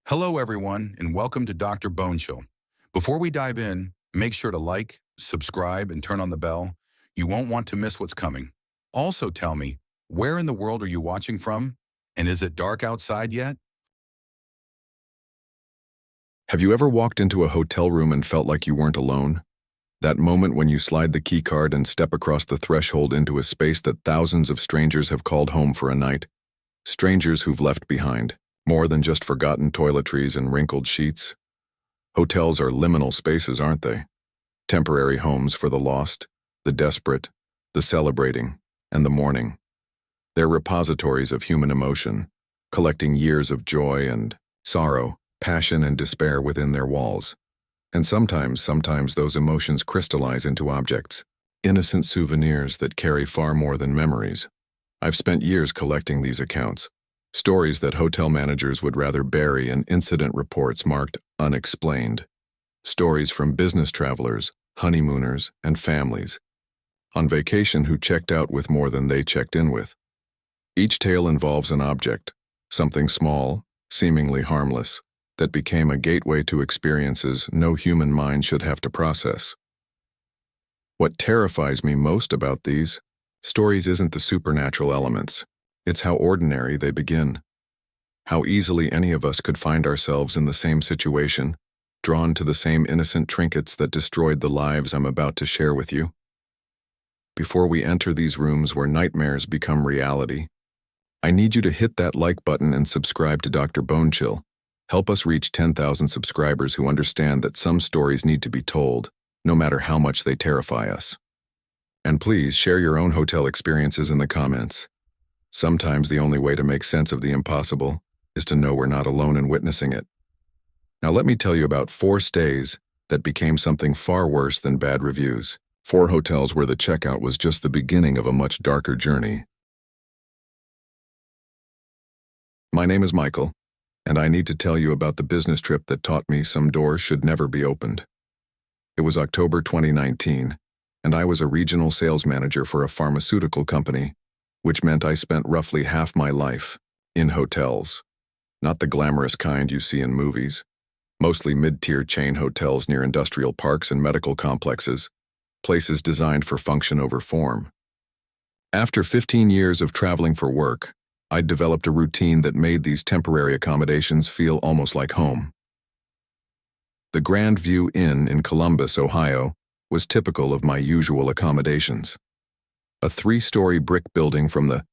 Hello, everyone, and welcome to Dr. Bonechill. Before we dive in, make sure to like, subscribe, and turn on the bell. You won't want to miss what's coming. Also tell me, where in the world are you watching from? And is it dark outside yet? Have you ever walked into a hotel room and felt like you weren't alone? That moment when you slide the key card and step across the threshold into a space that thousands of strangers have called home for a night. Strangers who've left behind more than just forgotten toiletries and wrinkled sheets. Hotels are liminal spaces, aren't they? Temporary homes for the lost, the desperate, the celebrating, and the mourning. They're repositories of human emotion, collecting years of joy and sorrow, passion and despair within their walls. And sometimes those emotions crystallize into objects, innocent souvenirs that carry far more than memories. I've spent years collecting these accounts, stories that hotel managers would rather bury in incident reports marked unexplained. Stories from business travelers, honeymooners, and families on vacation who checked out with more than they checked in with. Each tale involves an object, something small, seemingly harmless, that became a gateway to experiences no human mind should have to process. What terrifies me most about these stories isn't the supernatural elements. It's how ordinary they begin. How easily any of us could find ourselves in the same situation, drawn to the same innocent trinkets that destroyed the lives I'm about to share with you. Before we enter these rooms where nightmares become reality, I need you to hit that like button and subscribe to Dr. Bonechill. Help us reach 10,000 subscribers who understand that some stories need to be told, no matter how much they terrify us. And please share your own hotel experiences in the comments. Sometimes the only way to make sense of the impossible is to know we're not alone in witnessing it. Now let me tell you about 4 stays that became something far worse than bad reviews. 4 hotels where the checkout was just the beginning of a much darker journey. My name is Michael, and I need to tell you about the business trip that taught me some doors should never be opened. It was October 2019, and I was a regional sales manager for a pharmaceutical company, which meant I spent roughly half my life in hotels. Not the glamorous kind you see in movies, mostly mid-tier chain hotels near industrial parks and medical complexes, places designed for function over form. After 15 years of traveling for work, I'd developed a routine that made these temporary accommodations feel almost like home. The Grand View Inn in Columbus, Ohio, was typical of my usual accommodations. A 3-story brick building from the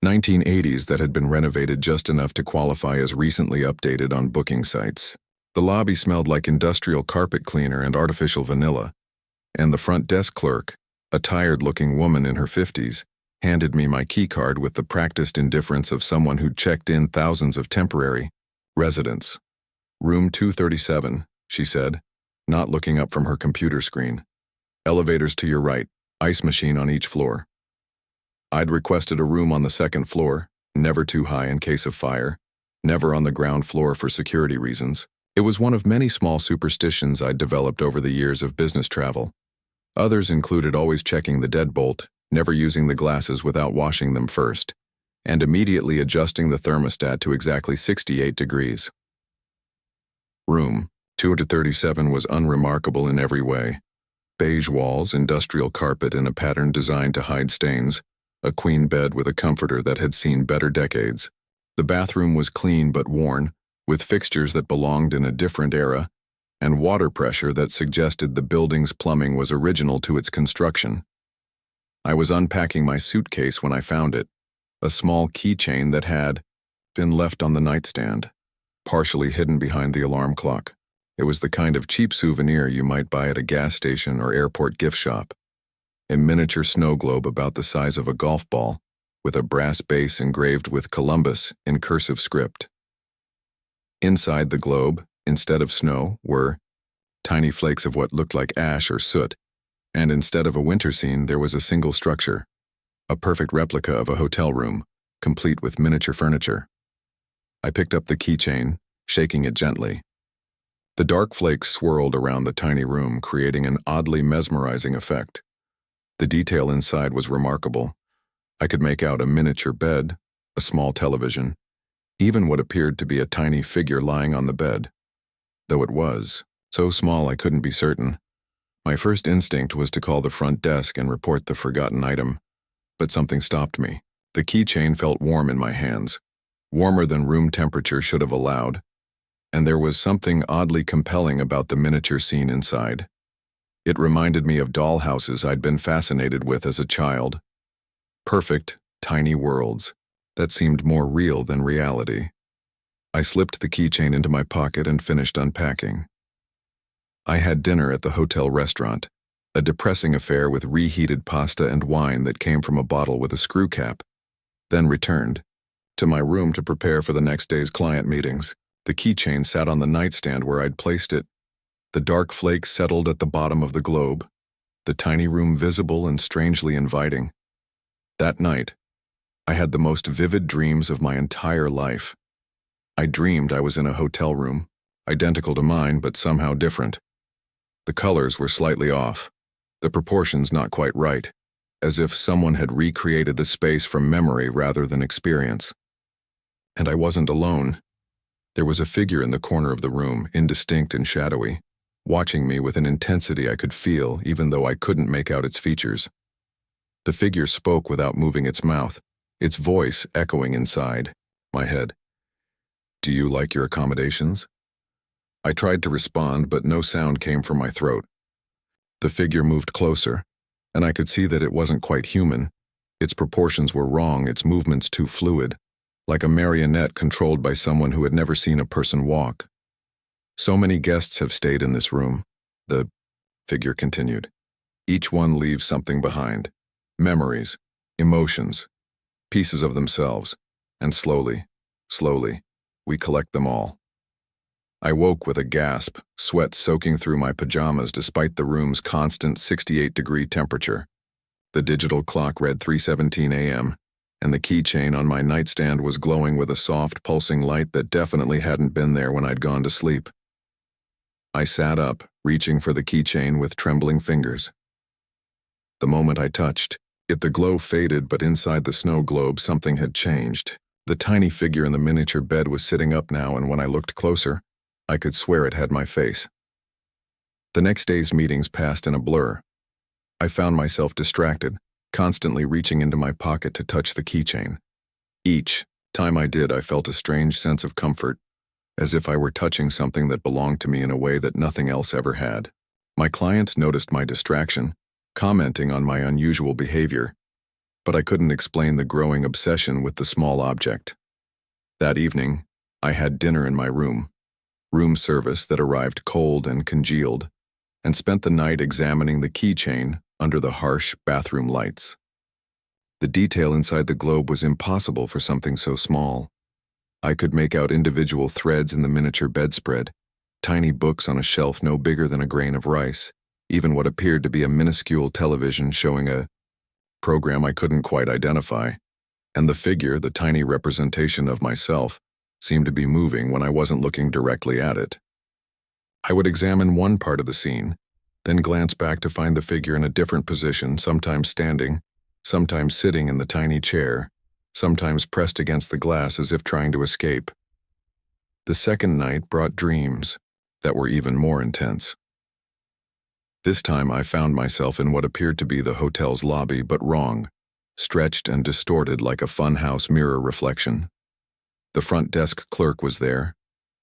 1980s that had been renovated just enough to qualify as recently updated on booking sites. The lobby smelled like industrial carpet cleaner and artificial vanilla, and the front desk clerk, a tired-looking woman in her 50s, handed me my key card with the practiced indifference of someone who'd checked in thousands of temporary residents. Room 237, she said, not looking up from her computer screen. Elevators to your right, ice machine on each floor. I'd requested a room on the 2nd floor, never too high in case of fire, never on the ground floor for security reasons. It was one of many small superstitions I'd developed over the years of business travel. Others included always checking the deadbolt, never using the glasses without washing them first, and immediately adjusting the thermostat to exactly 68 degrees. Room 237 was unremarkable in every way. Beige walls, industrial carpet in a pattern designed to hide stains, a queen bed with a comforter that had seen better decades. The bathroom was clean but worn, with fixtures that belonged in a different era, and water pressure that suggested the building's plumbing was original to its construction. I was unpacking my suitcase when I found it, a small keychain that had been left on the nightstand, partially hidden behind the alarm clock. It was the kind of cheap souvenir you might buy at a gas station or airport gift shop. A miniature snow globe about the size of a golf ball, with a brass base engraved with Columbus in cursive script. Inside the globe, instead of snow, were tiny flakes of what looked like ash or soot, and instead of a winter scene, there was a single structure, a perfect replica of a hotel room, complete with miniature furniture. I picked up the keychain, shaking it gently. The dark flakes swirled around the tiny room, creating an oddly mesmerizing effect. The detail inside was remarkable. I could make out a miniature bed, a small television, even what appeared to be a tiny figure lying on the bed. Though it was so small I couldn't be certain. My first instinct was to call the front desk and report the forgotten item, but something stopped me. The keychain felt warm in my hands, warmer than room temperature should have allowed, and there was something oddly compelling about the miniature scene inside. It reminded me of dollhouses I'd been fascinated with as a child. Perfect, tiny worlds that seemed more real than reality. I slipped the keychain into my pocket and finished unpacking. I had dinner at the hotel restaurant, a depressing affair with reheated pasta and wine that came from a bottle with a screw cap, then returned to my room to prepare for the next day's client meetings. The keychain sat on the nightstand where I'd placed it. The dark flakes settled at the bottom of the globe, the tiny room visible and strangely inviting. That night, I had the most vivid dreams of my entire life. I dreamed I was in a hotel room, identical to mine but somehow different. The colors were slightly off, the proportions not quite right, as if someone had recreated the space from memory rather than experience. And I wasn't alone. There was a figure in the corner of the room, indistinct and shadowy, watching me with an intensity I could feel even though I couldn't make out its features. The figure spoke without moving its mouth, its voice echoing inside my head. "Do you like your accommodations?" I tried to respond, but no sound came from my throat. The figure moved closer, and I could see that it wasn't quite human. Its proportions were wrong, its movements too fluid, like a marionette controlled by someone who had never seen a person walk. "So many guests have stayed in this room," the figure continued. "Each one leaves something behind. Memories, emotions, pieces of themselves, and slowly, we collect them all." I woke with a gasp, sweat soaking through my pajamas despite the room's constant 68-degree temperature. The digital clock read 3:17 a.m., and the keychain on my nightstand was glowing with a soft, pulsing light that definitely hadn't been there when I'd gone to sleep. I sat up, reaching for the keychain with trembling fingers. The moment I touched it, the glow faded, but inside the snow globe something had changed. The tiny figure in the miniature bed was sitting up now, and when I looked closer, I could swear it had my face. The next day's meetings passed in a blur. I found myself distracted, constantly reaching into my pocket to touch the keychain. Each time I did, I felt a strange sense of comfort, as if I were touching something that belonged to me in a way that nothing else ever had. My clients noticed my distraction, commenting on my unusual behavior, but I couldn't explain the growing obsession with the small object. That evening, I had dinner in my room service that arrived cold and congealed, and spent the night examining the keychain under the harsh bathroom lights. The detail inside the globe was impossible for something so small. I could make out individual threads in the miniature bedspread, tiny books on a shelf no bigger than a grain of rice, even what appeared to be a minuscule television showing a program I couldn't quite identify, and the figure, the tiny representation of myself, seemed to be moving when I wasn't looking directly at it. I would examine one part of the scene, then glance back to find the figure in a different position, sometimes standing, sometimes sitting in the tiny chair, sometimes pressed against the glass as if trying to escape. The second night brought dreams that were even more intense. This time I found myself in what appeared to be the hotel's lobby, but wrong, stretched and distorted like a funhouse mirror reflection. The front desk clerk was there,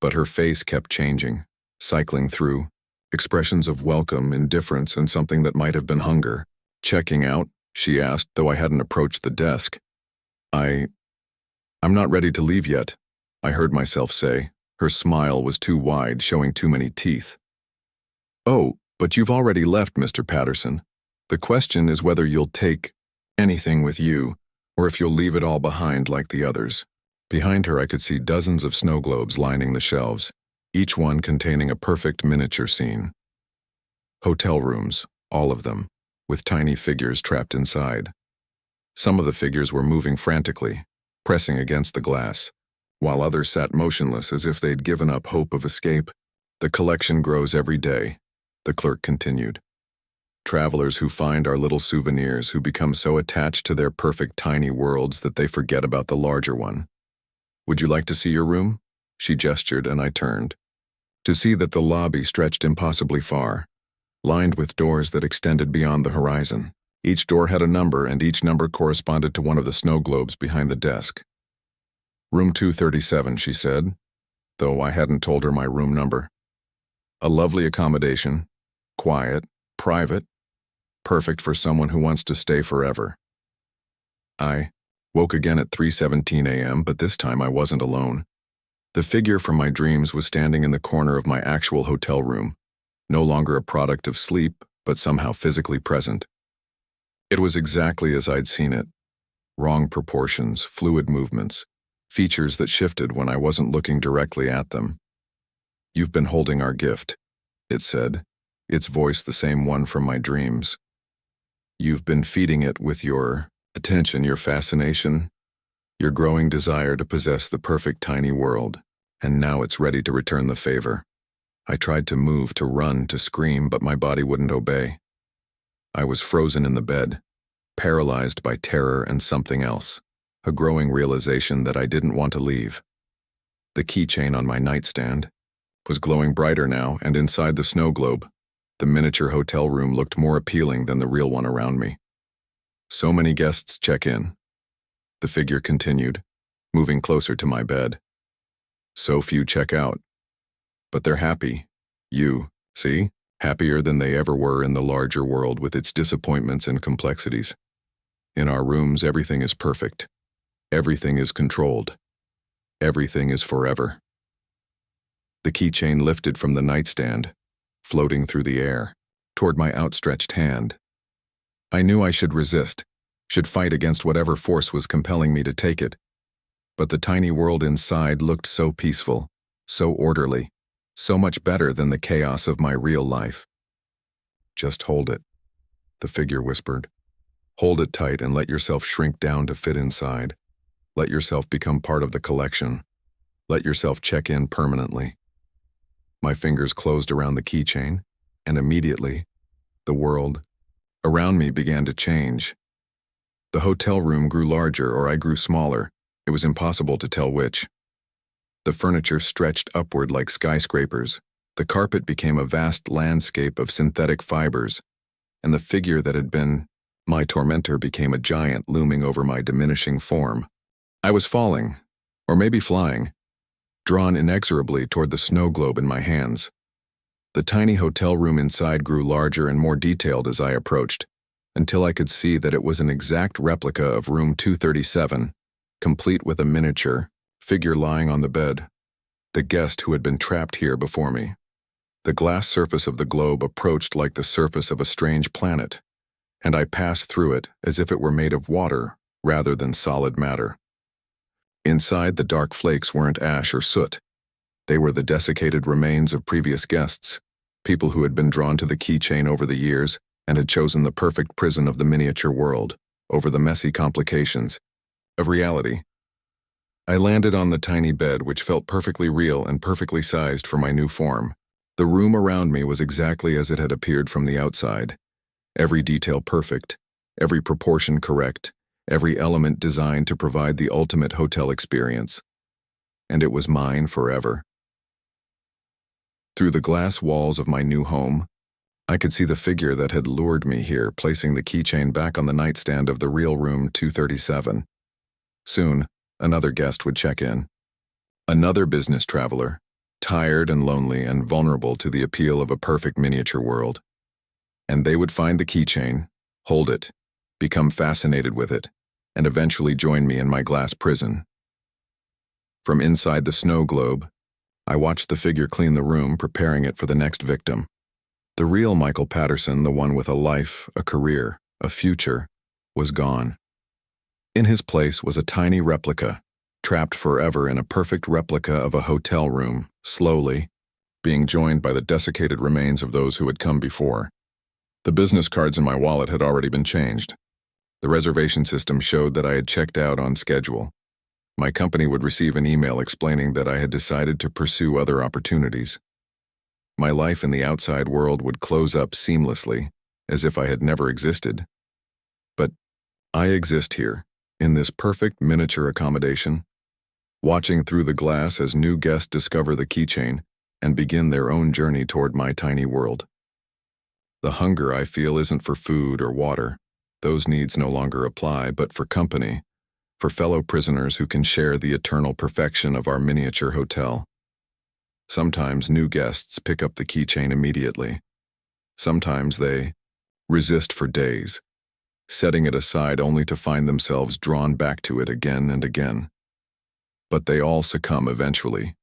but her face kept changing, cycling through expressions of welcome, indifference, and something that might have been hunger. "Checking out?" she asked, though I hadn't approached the desk. I'm not ready to leave yet," I heard myself say. Her smile was too wide, showing too many teeth. "Oh, but you've already left, Mr. Patterson. The question is whether you'll take anything with you, or if you'll leave it all behind like the others." Behind her, I could see dozens of snow globes lining the shelves, each one containing a perfect miniature scene. Hotel rooms, all of them, with tiny figures trapped inside. Some of the figures were moving frantically, pressing against the glass, while others sat motionless as if they'd given up hope of escape. "The collection grows every day," the clerk continued. "Travelers who find our little souvenirs, who become so attached to their perfect tiny worlds that they forget about the larger one. "Would you like to see your room?" She gestured, and I turned. To see that the lobby stretched impossibly far, lined with doors that extended beyond the horizon. Each door had a number, and each number corresponded to one of the snow globes behind the desk. "Room 237, she said, though I hadn't told her my room number. A lovely accommodation, quiet, private, perfect for someone who wants to stay forever. I woke again at 3:17 a.m., but this time I wasn't alone. The figure from my dreams was standing in the corner of my actual hotel room, no longer a product of sleep, but somehow physically present. It was exactly as I'd seen it. Wrong proportions, fluid movements, features that shifted when I wasn't looking directly at them. "You've been holding our gift," it said, its voice the same one from my dreams. "You've been feeding it with your attention, your fascination, your growing desire to possess the perfect tiny world, and now it's ready to return the favor." I tried to move, to run, to scream, but my body wouldn't obey. I was frozen in the bed, paralyzed by terror and something else, a growing realization that I didn't want to leave. The keychain on my nightstand was glowing brighter now, and inside the snow globe, the miniature hotel room looked more appealing than the real one around me. "So many guests check in," the figure continued, moving closer to my bed. "So few check out. But they're happy. You, see? Happier than they ever were in the larger world with its disappointments and complexities. In our rooms, everything is perfect. Everything is controlled. Everything is forever." The keychain lifted from the nightstand, floating through the air, toward my outstretched hand. I knew I should resist, should fight against whatever force was compelling me to take it. But the tiny world inside looked so peaceful, so orderly, so much better than the chaos of my real life. "Just hold it," the figure whispered. "Hold it tight and let yourself shrink down to fit inside. Let yourself become part of the collection. Let yourself check in permanently." My fingers closed around the keychain, and immediately, the world around me began to change. The hotel room grew larger, or I grew smaller. It was impossible to tell which. The furniture stretched upward like skyscrapers. The carpet became a vast landscape of synthetic fibers, and the figure that had been my tormentor became a giant looming over my diminishing form. I was falling, or maybe flying, drawn inexorably toward the snow globe in my hands. The tiny hotel room inside grew larger and more detailed as I approached, until I could see that it was an exact replica of room 237, complete with a miniature figure lying on the bed, the guest who had been trapped here before me. The glass surface of the globe approached like the surface of a strange planet, and I passed through it as if it were made of water rather than solid matter. Inside, the dark flakes weren't ash or soot. They were the desiccated remains of previous guests, people who had been drawn to the keychain over the years and had chosen the perfect prison of the miniature world over the messy complications of reality. I landed on the tiny bed, which felt perfectly real and perfectly sized for my new form. The room around me was exactly as it had appeared from the outside. Every detail perfect, every proportion correct, every element designed to provide the ultimate hotel experience. And it was mine forever. Through the glass walls of my new home, I could see the figure that had lured me here, placing the keychain back on the nightstand of the real room 237. Soon, another guest would check in. Another business traveler, tired and lonely and vulnerable to the appeal of a perfect miniature world. And they would find the keychain, hold it, become fascinated with it, and eventually join me in my glass prison. From inside the snow globe, I watched the figure clean the room, preparing it for the next victim. The real Michael Patterson, the one with a life, a career, a future, was gone. In his place was a tiny replica, trapped forever in a perfect replica of a hotel room, slowly, being joined by the desiccated remains of those who had come before. The business cards in my wallet had already been changed. The reservation system showed that I had checked out on schedule. My company would receive an email explaining that I had decided to pursue other opportunities. My life in the outside world would close up seamlessly, as if I had never existed. But I exist here, in this perfect miniature accommodation. watching through the glass as new guests discover the keychain and begin their own journey toward my tiny world. The hunger I feel isn't for food or water. Those needs no longer apply, but for company, for fellow prisoners who can share the eternal perfection of our miniature hotel. Sometimes new guests pick up the keychain immediately. Sometimes they resist for days, setting it aside only to find themselves drawn back to it again and again. But they all succumb eventually.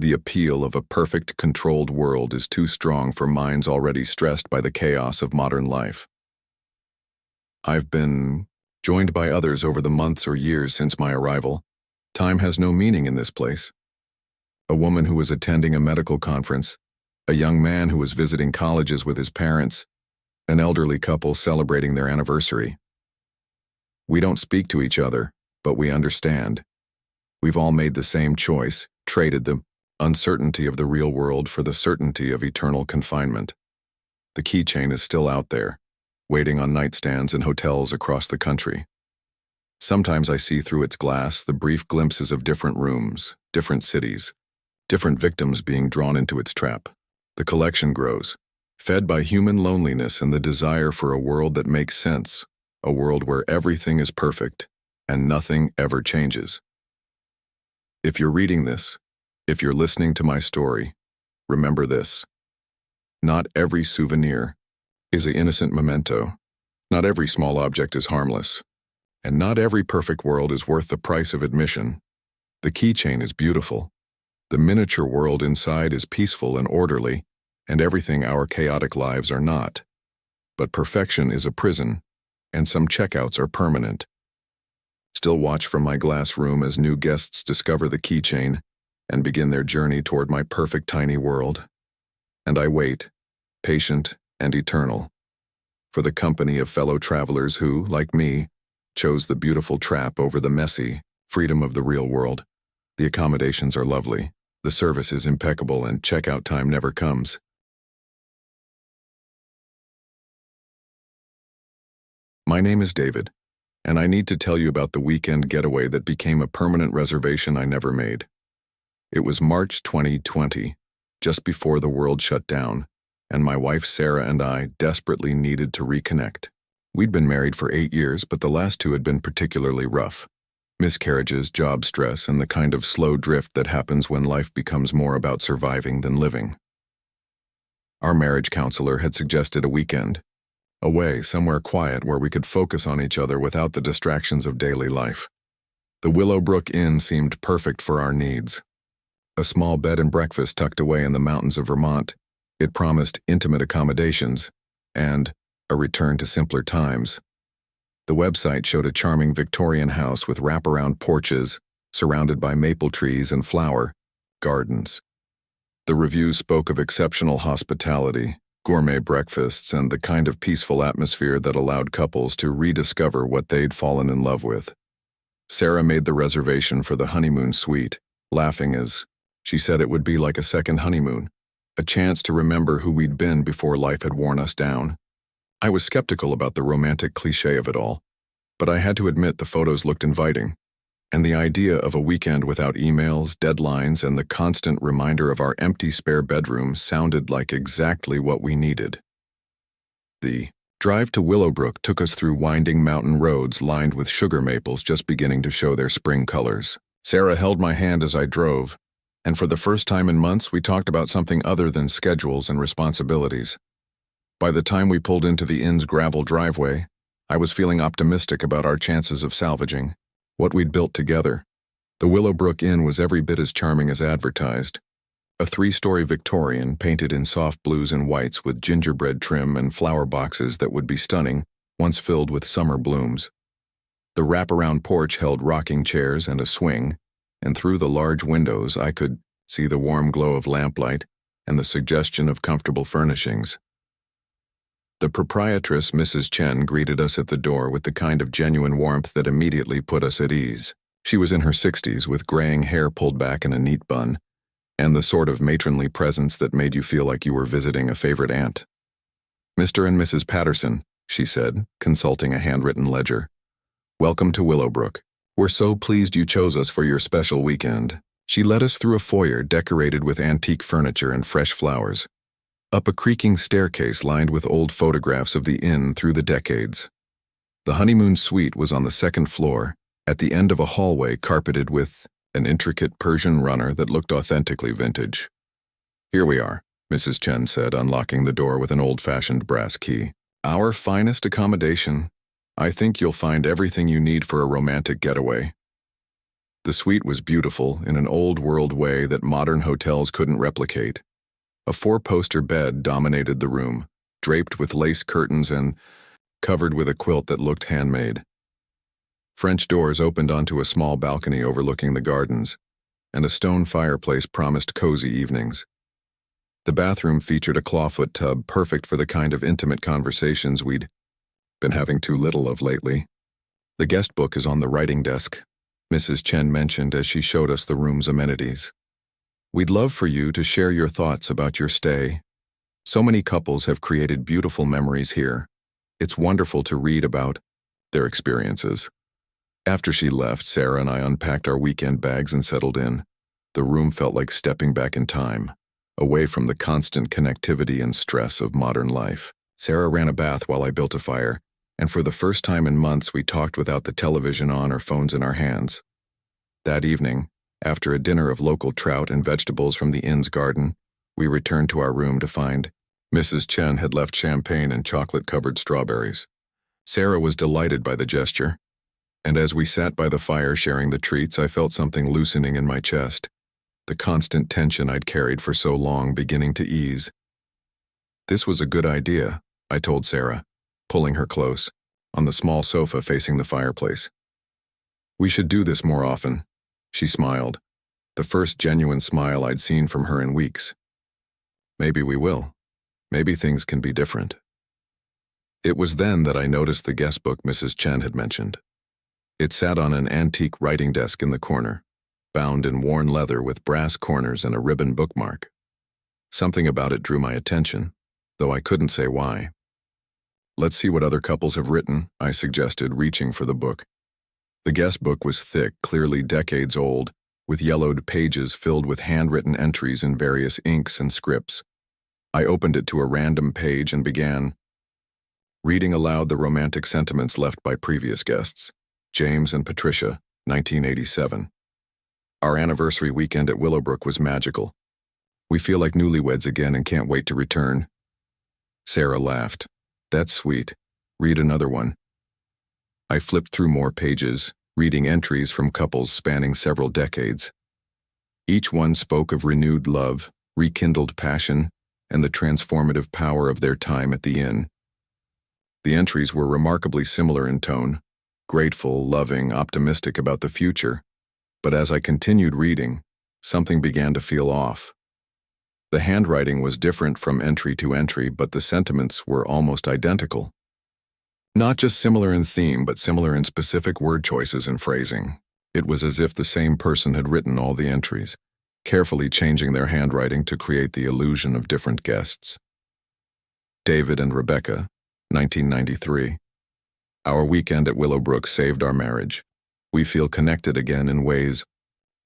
The appeal of a perfect, controlled world is too strong for minds already stressed by the chaos of modern life. I've been joined by others over the months or years since my arrival. Time has no meaning in this place. A woman who was attending a medical conference, a young man who was visiting colleges with his parents, an elderly couple celebrating their anniversary. We don't speak to each other, but we understand. We've all made the same choice, traded the uncertainty of the real world for the certainty of eternal confinement. The keychain is still out there, waiting on nightstands in hotels across the country. Sometimes I see through its glass the brief glimpses of different rooms, different cities, different victims being drawn into its trap. The collection grows, fed by human loneliness and the desire for a world that makes sense, a world where everything is perfect and nothing ever changes. If you're reading this, if you're listening to my story, remember this. Not every souvenir is an innocent memento. Not every small object is harmless. And not every perfect world is worth the price of admission. The keychain is beautiful. The miniature world inside is peaceful and orderly, and everything our chaotic lives are not. But perfection is a prison, and some checkouts are permanent. Still watch from my glass room as new guests discover the keychain and begin their journey toward my perfect tiny world. And I wait, patient and eternal, for the company of fellow travelers who, like me, chose the beautiful trap over the messy freedom of the real world. The accommodations are lovely, the service is impeccable, and checkout time never comes. My name is David, and I need to tell you about the weekend getaway that became a permanent reservation I never made. It was March 2020, just before the world shut down, and my wife Sarah and I desperately needed to reconnect. We'd been married for 8 years, but the last 2 had been particularly rough. Miscarriages, job stress, and the kind of slow drift that happens when life becomes more about surviving than living. Our marriage counselor had suggested a weekend, away, somewhere quiet where we could focus on each other without the distractions of daily life. The Willowbrook Inn seemed perfect for our needs. A small bed and breakfast tucked away in the mountains of Vermont, it promised intimate accommodations and a return to simpler times. The website showed a charming Victorian house with wraparound porches, surrounded by maple trees and flower gardens. The reviews spoke of exceptional hospitality, gourmet breakfasts, and the kind of peaceful atmosphere that allowed couples to rediscover what they'd fallen in love with. Sarah made the reservation for the honeymoon suite, laughing as she said it would be like a second honeymoon, a chance to remember who we'd been before life had worn us down. I was skeptical about the romantic cliché of it all, but I had to admit the photos looked inviting, and the idea of a weekend without emails, deadlines, and the constant reminder of our empty spare bedroom sounded like exactly what we needed. The drive to Willowbrook took us through winding mountain roads lined with sugar maples just beginning to show their spring colors. Sarah held my hand as I drove, and for the first time in months we talked about something other than schedules and responsibilities. By the time we pulled into the inn's gravel driveway, I was feeling optimistic about our chances of salvaging what we'd built together. The Willowbrook Inn was every bit as charming as advertised. A 3-story Victorian painted in soft blues and whites with gingerbread trim and flower boxes that would be stunning once filled with summer blooms. The wraparound porch held rocking chairs and a swing, and through the large windows I could see the warm glow of lamplight and the suggestion of comfortable furnishings. The proprietress, Mrs. Chen, greeted us at the door with the kind of genuine warmth that immediately put us at ease. She was in her 60s with graying hair pulled back in a neat bun, and the sort of matronly presence that made you feel like you were visiting a favorite aunt. "Mr. and Mrs. Patterson," she said, consulting a handwritten ledger. "Welcome to Willowbrook. We're so pleased you chose us for your special weekend. She led us through a foyer decorated with antique furniture and fresh flowers, up a creaking staircase lined with old photographs of the inn through the decades. The honeymoon suite was on the second floor, at the end of a hallway carpeted with an intricate Persian runner that looked authentically vintage. Here we are, Mrs. Chen said, unlocking the door with an old-fashioned brass key. Our finest accommodation. I think you'll find everything you need for a romantic getaway. The suite was beautiful in an old-world way that modern hotels couldn't replicate. A 4-poster bed dominated the room, draped with lace curtains and covered with a quilt that looked handmade. French doors opened onto a small balcony overlooking the gardens, and a stone fireplace promised cozy evenings. The bathroom featured a clawfoot tub perfect for the kind of intimate conversations we'd been having too little of lately. The guest book is on the writing desk, Mrs. Chen mentioned as she showed us the room's amenities. We'd love for you to share your thoughts about your stay. So many couples have created beautiful memories here. It's wonderful to read about their experiences. After she left, Sarah and I unpacked our weekend bags and settled in. The room felt like stepping back in time, away from the constant connectivity and stress of modern life. Sarah ran a bath while I built a fire, and for the first time in months we talked without the television on or phones in our hands. That evening, after a dinner of local trout and vegetables from the inn's garden, we returned to our room to find Mrs. Chen had left champagne and chocolate-covered strawberries. Sarah was delighted by the gesture, and as we sat by the fire sharing the treats, I felt something loosening in my chest, the constant tension I'd carried for so long beginning to ease. This was a good idea, I told Sarah, pulling her close, on the small sofa facing the fireplace. We should do this more often, she smiled, the first genuine smile I'd seen from her in weeks. Maybe we will. Maybe things can be different. It was then that I noticed the guest book Mrs. Chen had mentioned. It sat on an antique writing desk in the corner, bound in worn leather with brass corners and a ribbon bookmark. Something about it drew my attention, though I couldn't say why. Let's see what other couples have written, I suggested, reaching for the book. The guest book was thick, clearly decades old, with yellowed pages filled with handwritten entries in various inks and scripts. I opened it to a random page and began reading aloud the romantic sentiments left by previous guests. James and Patricia, 1987. Our anniversary weekend at Willowbrook was magical. We feel like newlyweds again and can't wait to return. Sarah laughed. That's sweet. Read another one. I flipped through more pages, reading entries from couples spanning several decades. Each one spoke of renewed love, rekindled passion, and the transformative power of their time at the inn. The entries were remarkably similar in tone, grateful, loving, optimistic about the future, but as I continued reading, something began to feel off. The handwriting was different from entry to entry, but the sentiments were almost identical. Not just similar in theme, but similar in specific word choices and phrasing. It was as if the same person had written all the entries, carefully changing their handwriting to create the illusion of different guests. David and Rebecca, 1993. Our weekend at Willowbrook saved our marriage. We feel connected again in ways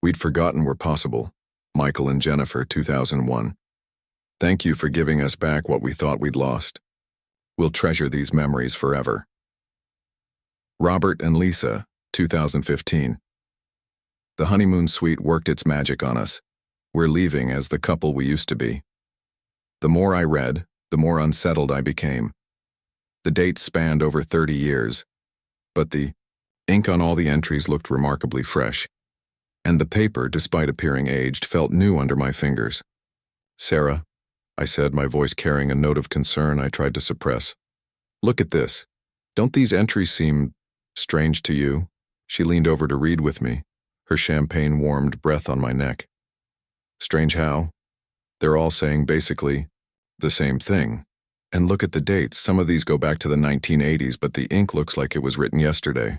we'd forgotten were possible. Michael and Jennifer, 2001. Thank you for giving us back what we thought we'd lost. We'll treasure these memories forever. Robert and Lisa, 2015. The honeymoon suite worked its magic on us. We're leaving as the couple we used to be. The more I read, the more unsettled I became. The dates spanned over 30 years, but the ink on all the entries looked remarkably fresh, and the paper, despite appearing aged, felt new under my fingers. Sarah, I said, my voice carrying a note of concern I tried to suppress. Look at this. Don't these entries seem strange to you? She leaned over to read with me, her champagne-warmed breath on my neck. Strange how? They're all saying basically the same thing. And look at the dates. Some of these go back to the 1980s, but the ink looks like it was written yesterday.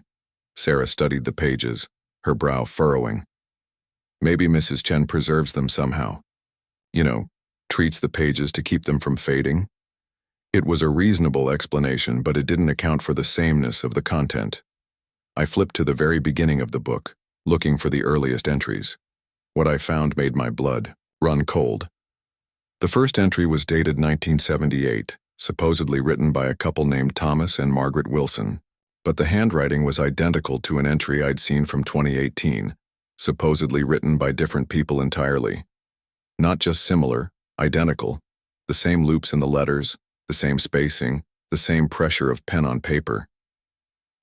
Sarah studied the pages, her brow furrowing. Maybe Mrs. Chen preserves them somehow. Treats the pages to keep them from fading. It was a reasonable explanation, but it didn't account for the sameness of the content. I flipped to the very beginning of the book, looking for the earliest entries. What I found made my blood run cold. The first entry was dated 1978, supposedly written by a couple named Thomas and Margaret Wilson, but the handwriting was identical to an entry I'd seen from 2018, supposedly written by different people entirely. Not just similar, identical. The same loops in the letters, the same spacing, the same pressure of pen on paper.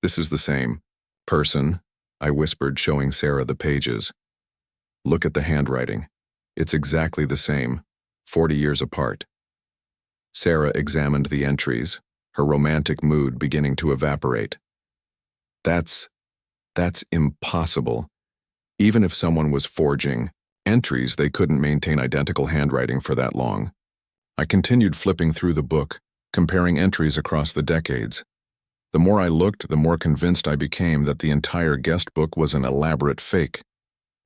"This is the same person," I whispered, showing Sarah the pages. "Look at the handwriting. It's exactly the same, 40 years apart." Sarah examined the entries, her romantic mood beginning to evaporate. That's impossible. Even if someone was forging entries, they couldn't maintain identical handwriting for that long. I continued flipping through the book, comparing entries across the decades. The more I looked, the more convinced I became that the entire guest book was an elaborate fake.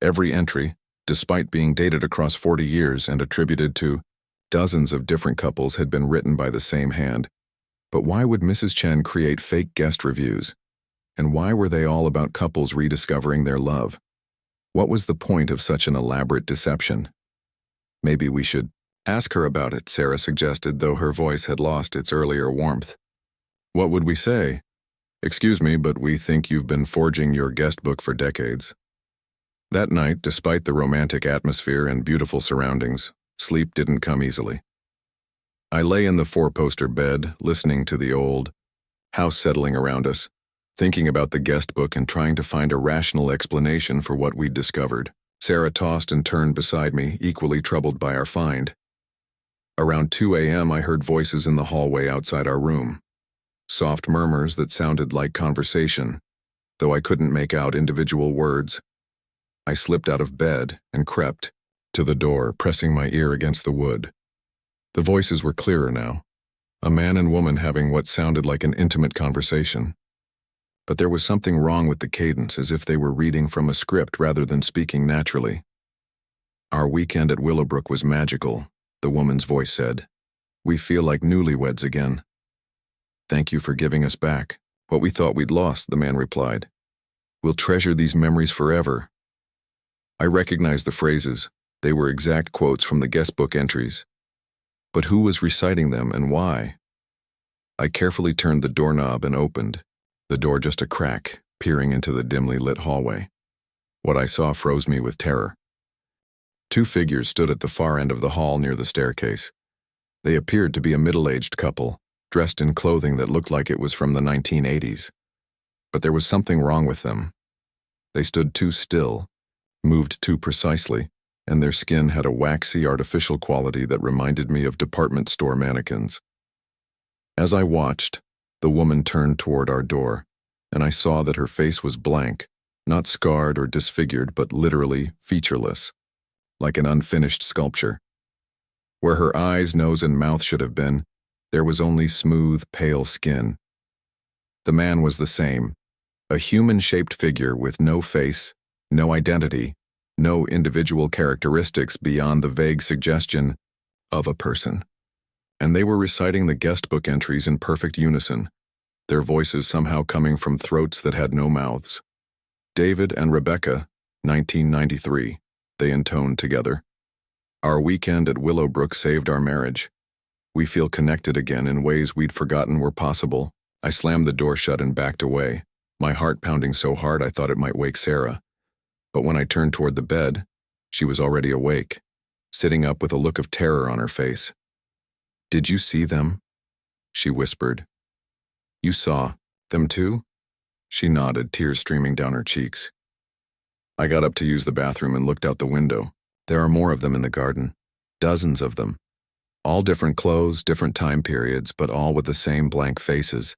Every entry, despite being dated across 40 years and attributed to dozens of different couples, had been written by the same hand. But why would Mrs. Chen create fake guest reviews? And why were they all about couples rediscovering their love? What was the point of such an elaborate deception? "Maybe we should ask her about it," Sarah suggested, though her voice had lost its earlier warmth. "What would we say?" "Excuse me, but we think you've been forging your guest book for decades." That night, despite the romantic atmosphere and beautiful surroundings, sleep didn't come easily. I lay in the four-poster bed, listening to the old house settling around us, thinking about the guest book and trying to find a rational explanation for what we'd discovered. Sarah tossed and turned beside me, equally troubled by our find. Around 2 a.m., I heard voices in the hallway outside our room. Soft murmurs that sounded like conversation, though I couldn't make out individual words. I slipped out of bed and crept to the door, pressing my ear against the wood. The voices were clearer now, a man and woman having what sounded like an intimate conversation. But there was something wrong with the cadence, as if they were reading from a script rather than speaking naturally. "Our weekend at Willowbrook was magical," the woman's voice said. "We feel like newlyweds again." "Thank you for giving us back what we thought we'd lost," the man replied. "We'll treasure these memories forever." I recognized the phrases. They were exact quotes from the guestbook entries. But who was reciting them and why? I carefully turned the doorknob and opened, the door just a crack, peering into the dimly lit hallway. What I saw froze me with terror. Two figures stood at the far end of the hall near the staircase. They appeared to be a middle-aged couple, dressed in clothing that looked like it was from the 1980s. But there was something wrong with them. They stood too still, moved too precisely, and their skin had a waxy, artificial quality that reminded me of department store mannequins. As I watched, the woman turned toward our door, and I saw that her face was blank, not scarred or disfigured, but literally featureless, like an unfinished sculpture. Where her eyes, nose, and mouth should have been, there was only smooth, pale skin. The man was the same, a human-shaped figure with no face, no identity, no individual characteristics beyond the vague suggestion of a person. And they were reciting the guestbook entries in perfect unison, their voices somehow coming from throats that had no mouths. "David and Rebecca, 1993, they intoned together. Our weekend at Willowbrook saved our marriage. We feel connected again in ways we'd forgotten were possible." I slammed the door shut and backed away, my heart pounding so hard I thought it might wake Sarah. But when I turned toward the bed, she was already awake, sitting up with a look of terror on her face. "Did you see them?" she whispered. "You saw them too?" She nodded, tears streaming down her cheeks. I got up to use the bathroom and looked out the window. There are more of them in the garden, dozens of them. All different clothes, different time periods, but all with the same blank faces.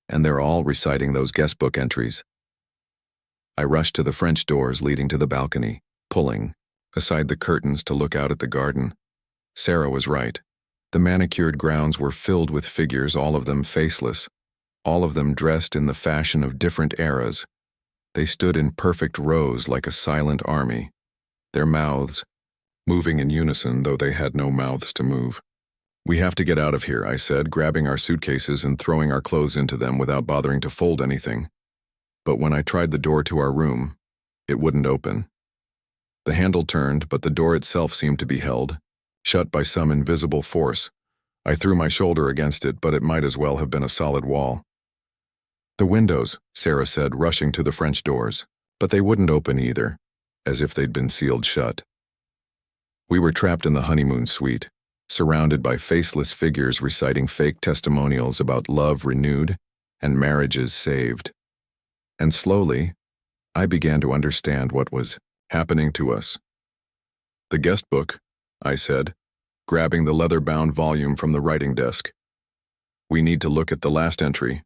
And they're all reciting those guestbook entries. I rushed to the French doors leading to the balcony, pulling aside the curtains to look out at the garden. Sarah was right. The manicured grounds were filled with figures, all of them faceless, all of them dressed in the fashion of different eras. They stood in perfect rows like a silent army, their mouths moving in unison, though they had no mouths to move. "We have to get out of here," I said, grabbing our suitcases and throwing our clothes into them without bothering to fold anything. But when I tried the door to our room, it wouldn't open. The handle turned, but the door itself seemed to be held, shut by some invisible force. I threw my shoulder against it, but it might as well have been a solid wall. "The windows," Sarah said, rushing to the French doors. But they wouldn't open either, as if they'd been sealed shut. We were trapped in the honeymoon suite, surrounded by faceless figures reciting fake testimonials about love renewed and marriages saved. And slowly, I began to understand what was happening to us. "The guest book," I said, grabbing the leather-bound volume from the writing desk. "We need to look at the last entry."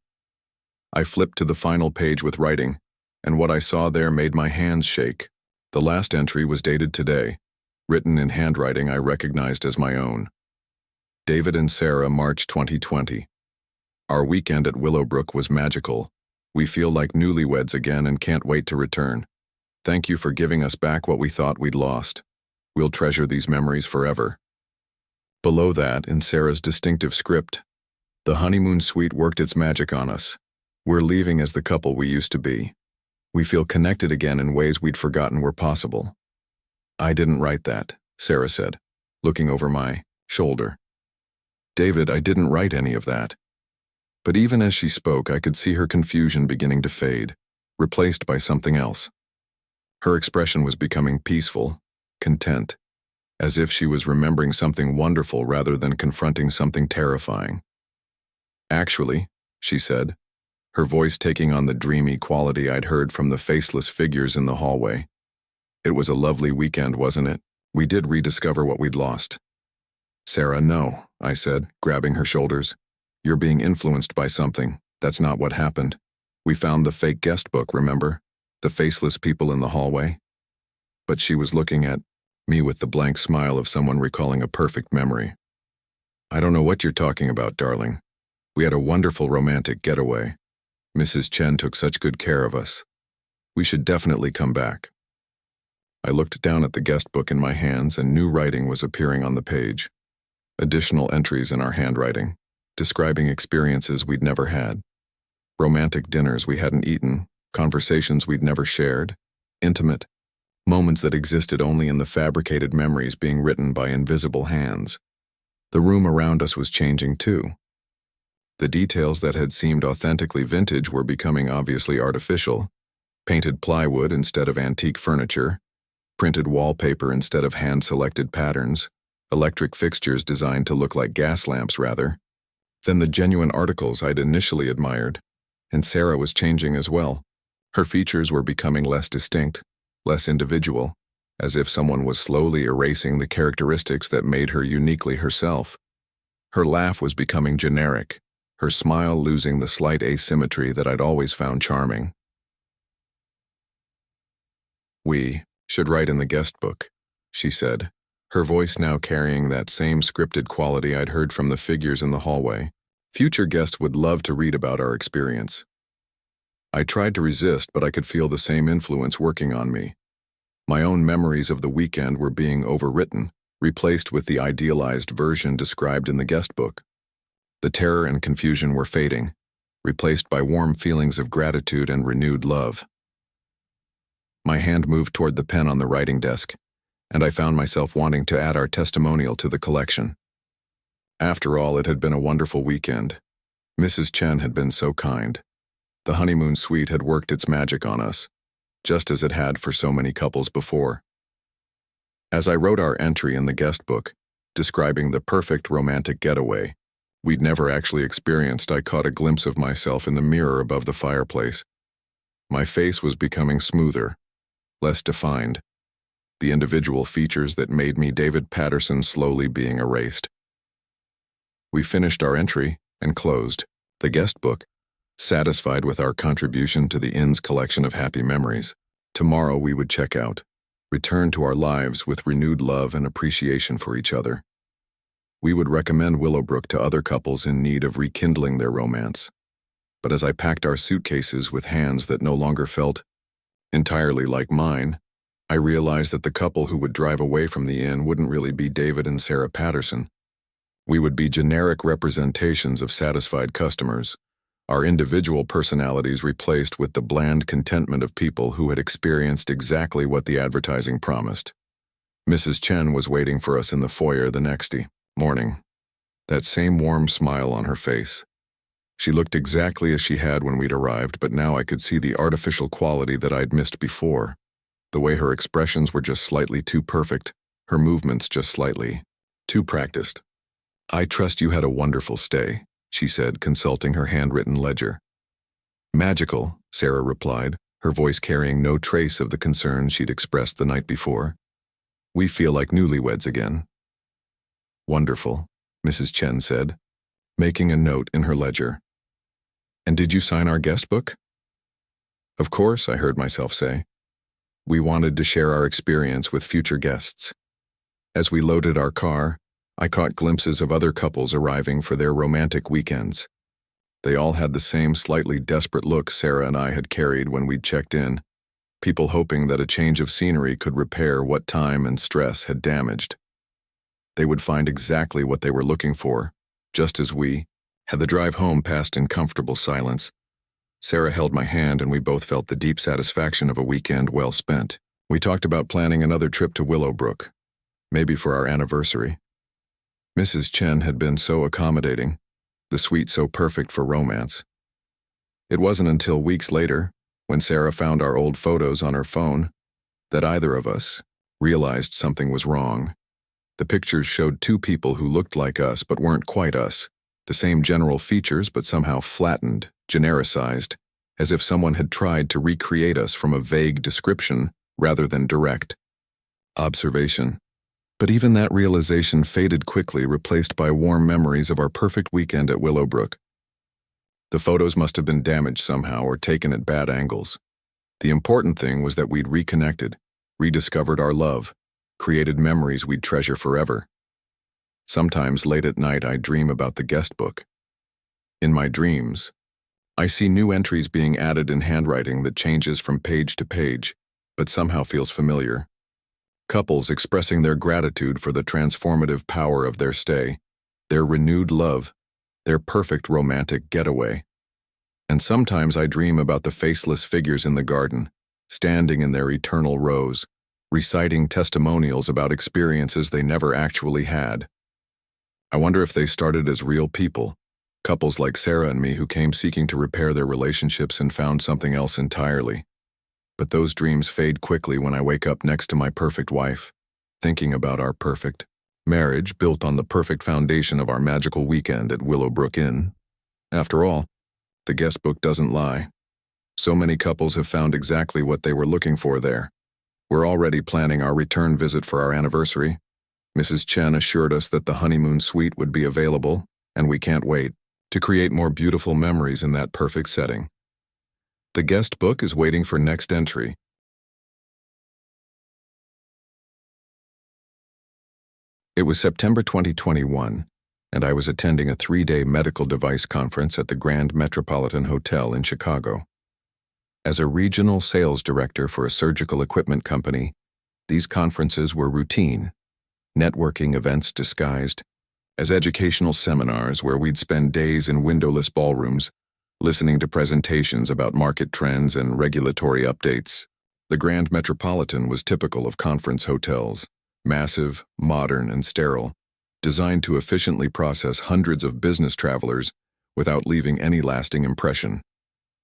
I flipped to the final page with writing, and what I saw there made my hands shake. The last entry was dated today, written in handwriting I recognized as my own. David and Sarah, March 2020. Our weekend at Willowbrook was magical. We feel like newlyweds again and can't wait to return. Thank you for giving us back what we thought we'd lost. We'll treasure these memories forever. Below that, in Sarah's distinctive script, "The honeymoon suite worked its magic on us. We're leaving as the couple we used to be. We feel connected again in ways we'd forgotten were possible." "I didn't write that," Sarah said, looking over my shoulder. "David, I didn't write any of that." But even as she spoke, I could see her confusion beginning to fade, replaced by something else. Her expression was becoming peaceful, content, as if she was remembering something wonderful rather than confronting something terrifying. "Actually," she said, her voice taking on the dreamy quality I'd heard from the faceless figures in the hallway. "It was a lovely weekend, wasn't it? We did rediscover what we'd lost." "Sarah, no," I said, grabbing her shoulders. "You're being influenced by something. That's not what happened. We found the fake guest book, remember? The faceless people in the hallway." But she was looking at me with the blank smile of someone recalling a perfect memory. "I don't know what you're talking about, darling. We had a wonderful romantic getaway. Mrs. Chen took such good care of us. We should definitely come back." I looked down at the guest book in my hands, and new writing was appearing on the page. Additional entries in our handwriting, describing experiences we'd never had. Romantic dinners we hadn't eaten, conversations we'd never shared, intimate moments that existed only in the fabricated memories being written by invisible hands. The room around us was changing too. The details that had seemed authentically vintage were becoming obviously artificial. Painted plywood instead of antique furniture, printed wallpaper instead of hand-selected patterns, electric fixtures designed to look like gas lamps rather. Then the genuine articles I'd initially admired. And Sarah was changing as well. Her features were becoming less distinct, less individual, as if someone was slowly erasing the characteristics that made her uniquely herself. Her laugh was becoming generic, her smile losing the slight asymmetry that I'd always found charming. "We should write in the guest book," she said, her voice now carrying that same scripted quality I'd heard from the figures in the hallway. "Future guests would love to read about our experience." I tried to resist, but I could feel the same influence working on me. My own memories of the weekend were being overwritten, replaced with the idealized version described in the guest book. The terror and confusion were fading, replaced by warm feelings of gratitude and renewed love. My hand moved toward the pen on the writing desk, and I found myself wanting to add our testimonial to the collection. After all, it had been a wonderful weekend. Mrs. Chen had been so kind. The honeymoon suite had worked its magic on us, just as it had for so many couples before. As I wrote our entry in the guest book, describing the perfect romantic getaway we'd never actually experienced, I caught a glimpse of myself in the mirror above the fireplace. My face was becoming smoother, less defined, the individual features that made me David Patterson slowly being erased. We finished our entry and closed the guest book, satisfied with our contribution to the inn's collection of happy memories. Tomorrow we would check out, return to our lives with renewed love and appreciation for each other. We would recommend Willowbrook to other couples in need of rekindling their romance. But as I packed our suitcases with hands that no longer felt entirely like mine, I realized that the couple who would drive away from the inn wouldn't really be David and Sarah Patterson. We would be generic representations of satisfied customers, our individual personalities replaced with the bland contentment of people who had experienced exactly what the advertising promised. Mrs. Chen was waiting for us in the foyer the next morning, that same warm smile on her face. She looked exactly as she had when we'd arrived, but now I could see the artificial quality that I'd missed before. The way her expressions were just slightly too perfect, her movements just slightly too practiced. "I trust you had a wonderful stay," she said, consulting her handwritten ledger. "Magical," Sarah replied, her voice carrying no trace of the concern she'd expressed the night before. "We feel like newlyweds again." "Wonderful," Mrs. Chen said, making a note in her ledger. "And did you sign our guest book?" "Of course," I heard myself say. We wanted to share our experience with future guests. As we loaded our car, I caught glimpses of other couples arriving for their romantic weekends. They all had the same slightly desperate look Sarah and I had carried when we'd checked in, people hoping that a change of scenery could repair what time and stress had damaged. They would find exactly what they were looking for, just as we had. The drive home passed in comfortable silence. Sarah held my hand and we both felt the deep satisfaction of a weekend well spent. We talked about planning another trip to Willowbrook, maybe for our anniversary. Mrs. Chen had been so accommodating, the suite so perfect for romance. It wasn't until weeks later, when Sarah found our old photos on her phone, that either of us realized something was wrong. The pictures showed two people who looked like us but weren't quite us, the same general features but somehow flattened, genericized, as if someone had tried to recreate us from a vague description rather than direct observation. But even that realization faded quickly, replaced by warm memories of our perfect weekend at Willowbrook. The photos must have been damaged somehow or taken at bad angles. The important thing was that we'd reconnected, rediscovered our love, created memories we'd treasure forever. Sometimes late at night I dream about the guest book. In my dreams, I see new entries being added in handwriting that changes from page to page, but somehow feels familiar. Couples expressing their gratitude for the transformative power of their stay, their renewed love, their perfect romantic getaway. And sometimes I dream about the faceless figures in the garden, standing in their eternal rows, reciting testimonials about experiences they never actually had. I wonder if they started as real people, couples like Sarah and me who came seeking to repair their relationships and found something else entirely. But those dreams fade quickly when I wake up next to my perfect wife, thinking about our perfect marriage built on the perfect foundation of our magical weekend at Willowbrook Inn. After all, the guest book doesn't lie. So many couples have found exactly what they were looking for there. We're already planning our return visit for our anniversary. Mrs. Chen assured us that the honeymoon suite would be available, and we can't wait to create more beautiful memories in that perfect setting. The guest book is waiting for next entry. It was September 2021, and I was attending a 3-day medical device conference at the Grand Metropolitan Hotel in Chicago. As a regional sales director for a surgical equipment company, these conferences were routine, networking events disguised as educational seminars where we'd spend days in windowless ballrooms, listening to presentations about market trends and regulatory updates. The Grand Metropolitan was typical of conference hotels, massive, modern, and sterile, designed to efficiently process hundreds of business travelers without leaving any lasting impression.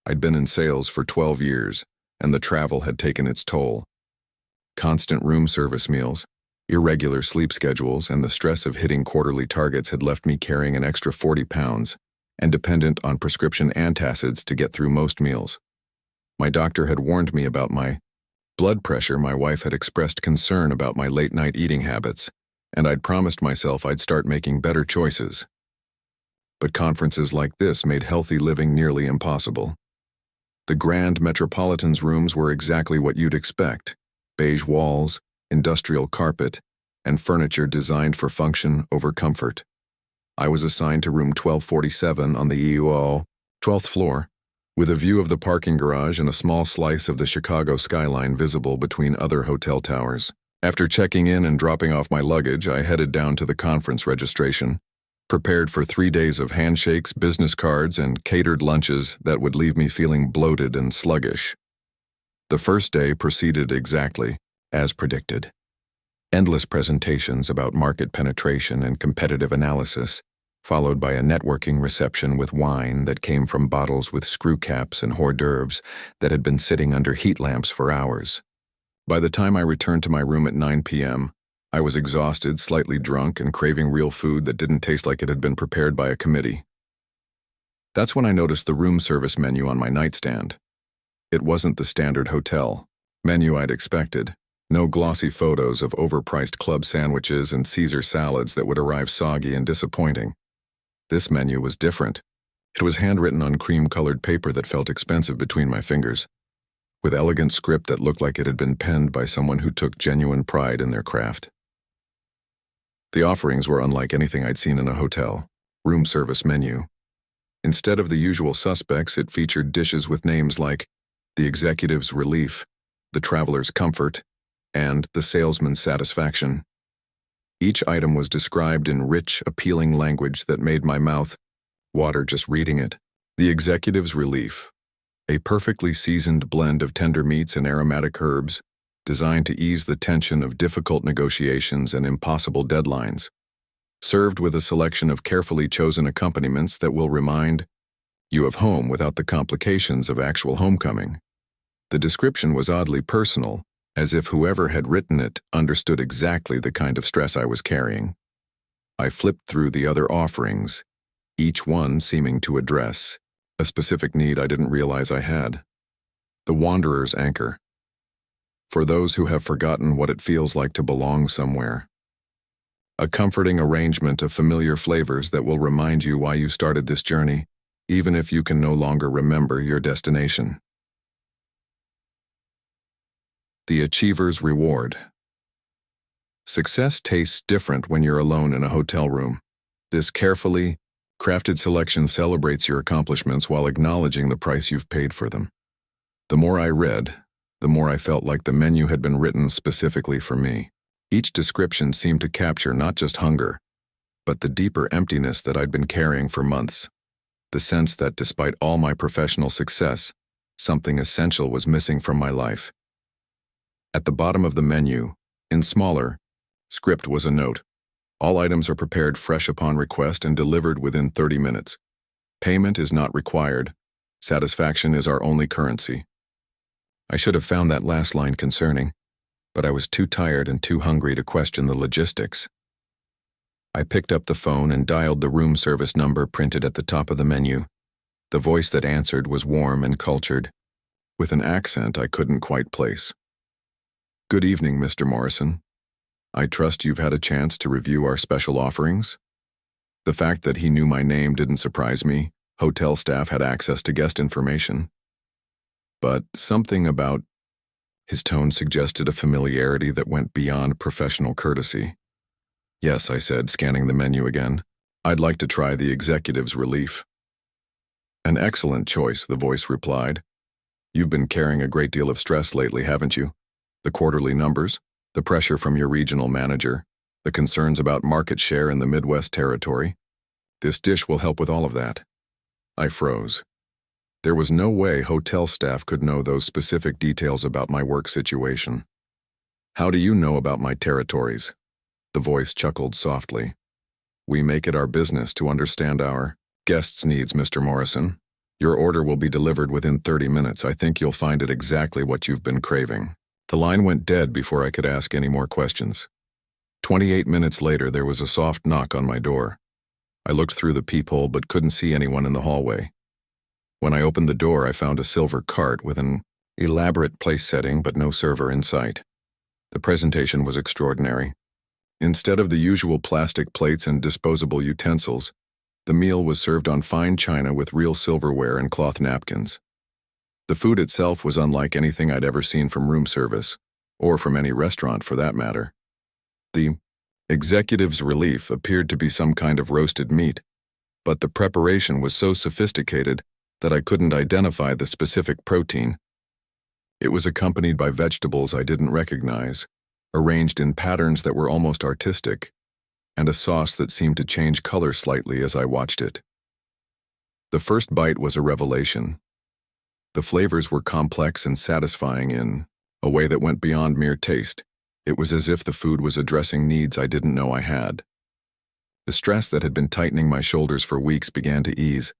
I'd been in sales for 12 years, and the travel had taken its toll. Constant room service meals, irregular sleep schedules, and the stress of hitting quarterly targets had left me carrying an extra 40 pounds and dependent on prescription antacids to get through most meals. My doctor had warned me about my blood pressure. My wife had expressed concern about my late-night eating habits, and I'd promised myself I'd start making better choices. But conferences like this made healthy living nearly impossible. The Grand Metropolitan's rooms were exactly what you'd expect: beige walls, industrial carpet, and furniture designed for function over comfort. I was assigned to room 1247 on the EUO 12th floor, with a view of the parking garage and a small slice of the Chicago skyline visible between other hotel towers. After checking in and dropping off my luggage, I headed down to the conference registration, prepared for 3 days of handshakes, business cards, and catered lunches that would leave me feeling bloated and sluggish. The first day proceeded exactly as predicted. Endless presentations about market penetration and competitive analysis, followed by a networking reception with wine that came from bottles with screw caps and hors d'oeuvres that had been sitting under heat lamps for hours. By the time I returned to my room at 9 p.m., I was exhausted, slightly drunk, and craving real food that didn't taste like it had been prepared by a committee. That's when I noticed the room service menu on my nightstand. It wasn't the standard hotel menu I'd expected. No glossy photos of overpriced club sandwiches and Caesar salads that would arrive soggy and disappointing. This menu was different. It was handwritten on cream-colored paper that felt expensive between my fingers, with elegant script that looked like it had been penned by someone who took genuine pride in their craft. The offerings were unlike anything I'd seen in a hotel room service menu. Instead of the usual suspects, it featured dishes with names like the Executive's Relief, the Traveler's Comfort, and the Salesman's Satisfaction. Each item was described in rich, appealing language that made my mouth water just reading it. The Executive's Relief, a perfectly seasoned blend of tender meats and aromatic herbs, designed to ease the tension of difficult negotiations and impossible deadlines, served with a selection of carefully chosen accompaniments that will remind you of home without the complications of actual homecoming. The description was oddly personal, as if whoever had written it understood exactly the kind of stress I was carrying. I flipped through the other offerings, each one seeming to address a specific need I didn't realize I had. The Wanderer's Anchor, for those who have forgotten what it feels like to belong somewhere. A comforting arrangement of familiar flavors that will remind you why you started this journey, even if you can no longer remember your destination. The Achiever's Reward. Success tastes different when you're alone in a hotel room. This carefully crafted selection celebrates your accomplishments while acknowledging the price you've paid for them. The more I read, the more I felt like the menu had been written specifically for me. Each description seemed to capture not just hunger, but the deeper emptiness that I'd been carrying for months. The sense that despite all my professional success, something essential was missing from my life. At the bottom of the menu, in smaller script, was a note. All items are prepared fresh upon request and delivered within 30 minutes. Payment is not required. Satisfaction is our only currency. I should have found that last line concerning, but I was too tired and too hungry to question the logistics. I picked up the phone and dialed the room service number printed at the top of the menu. The voice that answered was warm and cultured, with an accent I couldn't quite place. "Good evening, Mr. Morrison. I trust you've had a chance to review our special offerings." The fact that he knew my name didn't surprise me. Hotel staff had access to guest information. But something about his tone suggested a familiarity that went beyond professional courtesy. "Yes," I said, scanning the menu again. "I'd like to try the Executive's Relief." "An excellent choice," the voice replied. "You've been carrying a great deal of stress lately, haven't you? The quarterly numbers, the pressure from your regional manager, the concerns about market share in the Midwest territory. This dish will help with all of that." I froze. There was no way hotel staff could know those specific details about my work situation. "How do you know about my territories?" The voice chuckled softly. "We make it our business to understand our guests' needs, Mr. Morrison. Your order will be delivered within 30 minutes. I think you'll find it exactly what you've been craving." The line went dead before I could ask any more questions. 28 minutes later, there was a soft knock on my door. I looked through the peephole but couldn't see anyone in the hallway. When I opened the door, I found a silver cart with an elaborate place setting but no server in sight. The presentation was extraordinary. Instead of the usual plastic plates and disposable utensils, the meal was served on fine china with real silverware and cloth napkins. The food itself was unlike anything I'd ever seen from room service, or from any restaurant for that matter. The Executive's Relief appeared to be some kind of roasted meat, but the preparation was so sophisticated that I couldn't identify the specific protein. It was accompanied by vegetables I didn't recognize, arranged in patterns that were almost artistic. and a sauce that seemed to change color slightly as I watched it. The first bite was a revelation. The flavors were complex and satisfying in a way that went beyond mere taste. It was as if the food was addressing needs I didn't know I had. The stress that had been tightening my shoulders for weeks began to ease,